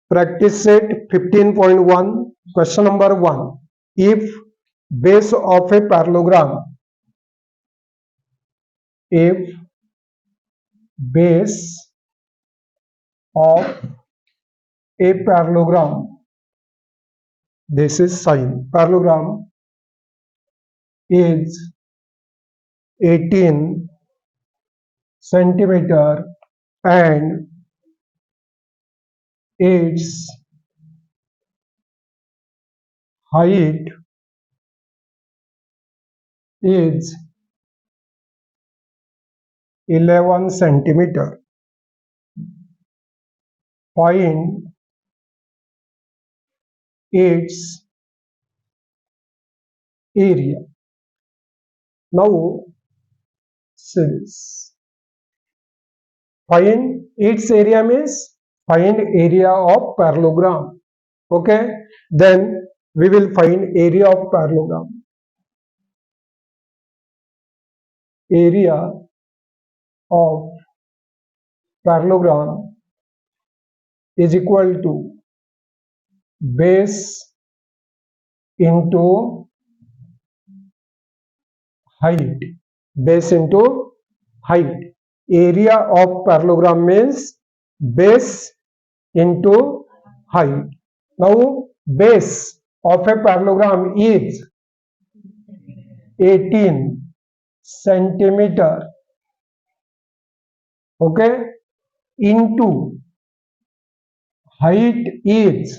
Practice set 15.1. Question number 1. If base of a parallelogram, if base of a parallelogram, this is sine, parallelogram is 18 centimeter and its height is 11 centimeter. Find its area. Now, since find its area means find area of parallelogram. Okay, then we will find area of parallelogram. Area of parallelogram is equal to base into height. Base into height. Area of parallelogram means base into height. Now, base of a parallelogram is 18 centimeter, okay, into height is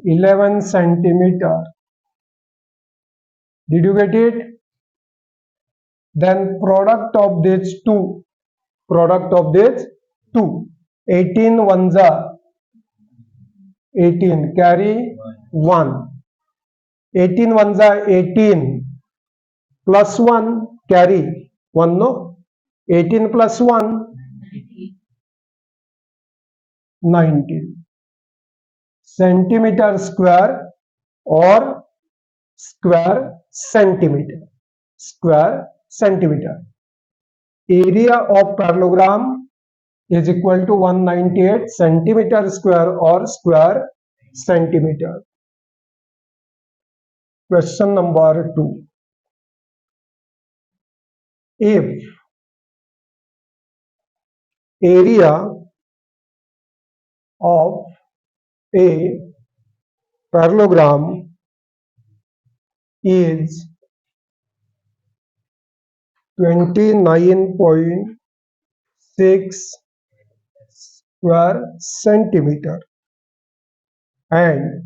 11 centimeter. Did you get it? Then product of these two, 18 ones are 18, carry 1. 18 ones are 18 plus 1, carry 1, no? 18 plus 1, 19 centimeter square or square centimeter. Area of parallelogram is equal to 198 centimeter square or square centimeter. Question number 2. If area of a parallelogram is 29.6 square centimeter and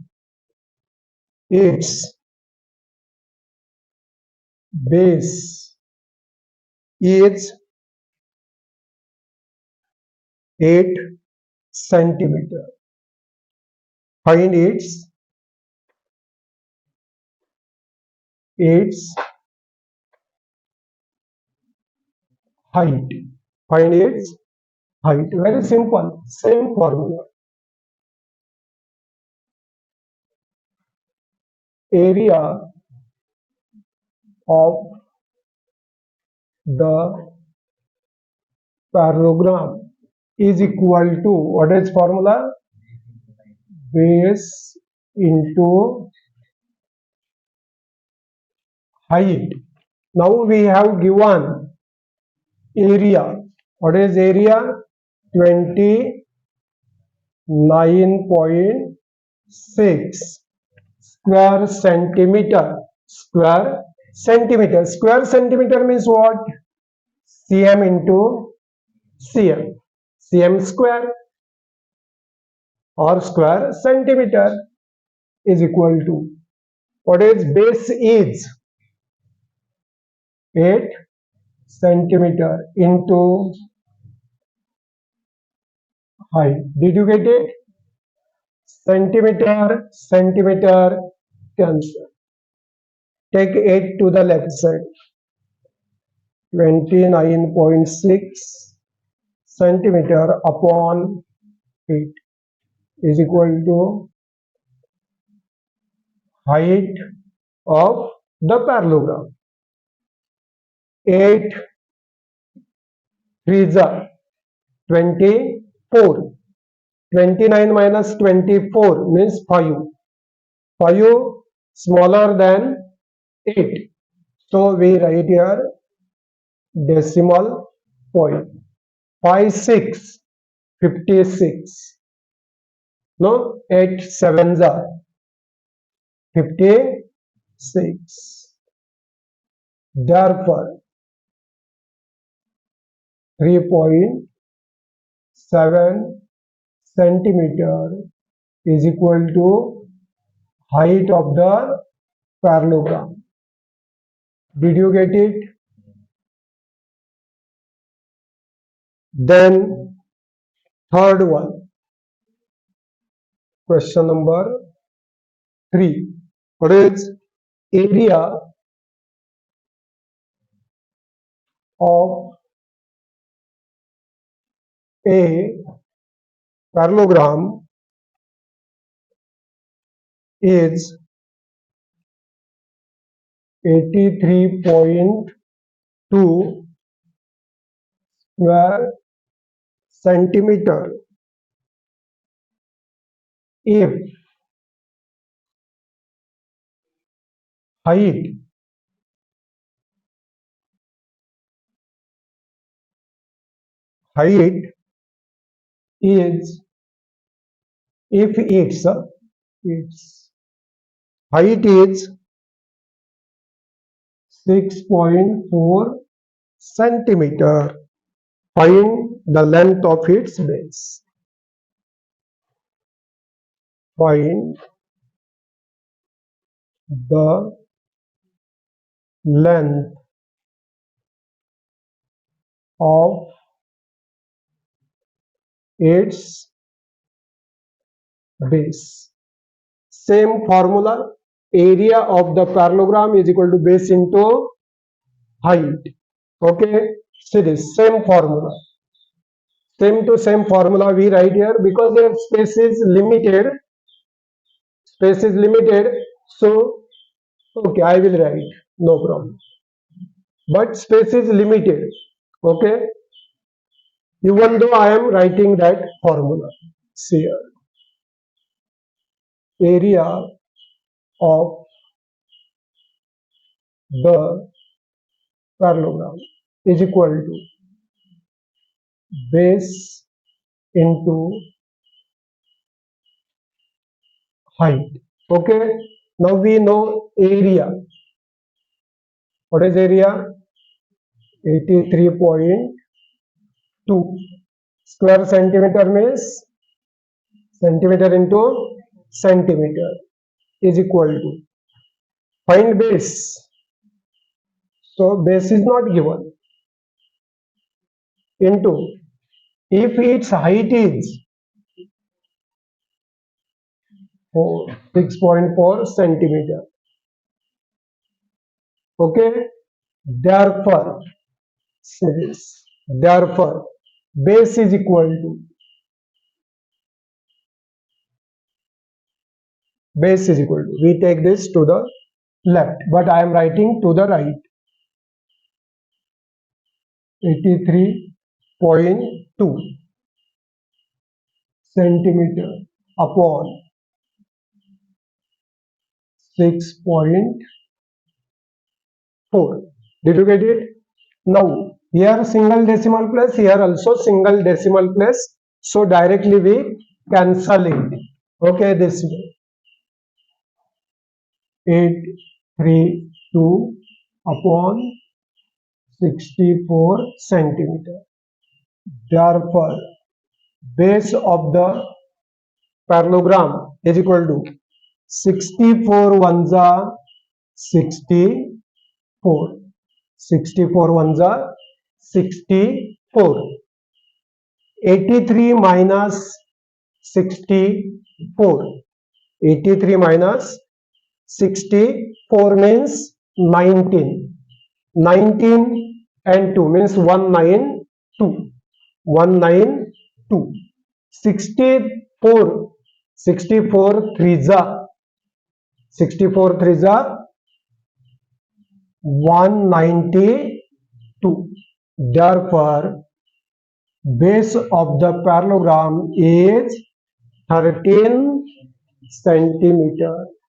its base is 8 centimeter. Find its height. Find its height. Very simple. Same formula. Area of the parallelogram is equal to, what is formula? Base into height. Now we have given area. What is area? 29.6 square centimeter. Square centimeter means what? cm into cm square or square centimeter is equal to, what is base is 8 centimeter into height. Did you get it? Centimeter cancel. Take 8 to the left side. 29.6 centimeter upon 8 is equal to height of the parallelogram. 8 3 is 24. 29 minus 24 means 5. 5 smaller than 8. So we write here decimal point. 5 6 56. No, 8 sevens are 56. Therefore 3.7 centimeter is equal to height of the parallelogram. Did you get it? Then third one, question number 3. What is area of a parallelogram is 83.2 square centimeter if height is if its height is 6.4 centimeter. Find the length of its base. Find the length of its base. Same formula, area of the parallelogram is equal to base into height. Okay, see this same formula. Same to same formula we write here because their space is limited. Space is limited, so okay, I will write, no problem. But space is limited. Okay, even though I am writing that formula. See here. Area of the parallelogram is equal to base into height. Okay, now we know area. What is area? 83.2 square centimeter means centimeter into centimeter is equal to, find base. So base is not given, into, if its height is 6.4 centimeter. Okay, therefore base is equal to, we take this to the left, but I am writing to the right. 83.2 centimeter upon 6.4. Did you get it? Now here single decimal place, here also single decimal place, so directly we cancel it. Okay, this way 832 upon 64 centimeter. Therefore base of the parallelogram is equal to 64 ones are 64. 64 ones are 64. 83 minus 64. 83 minus 64 means 19. 19 and 2 means 192. 192. 64. 64 threes are 192. Therefore base of the parallelogram is 13 centimeter.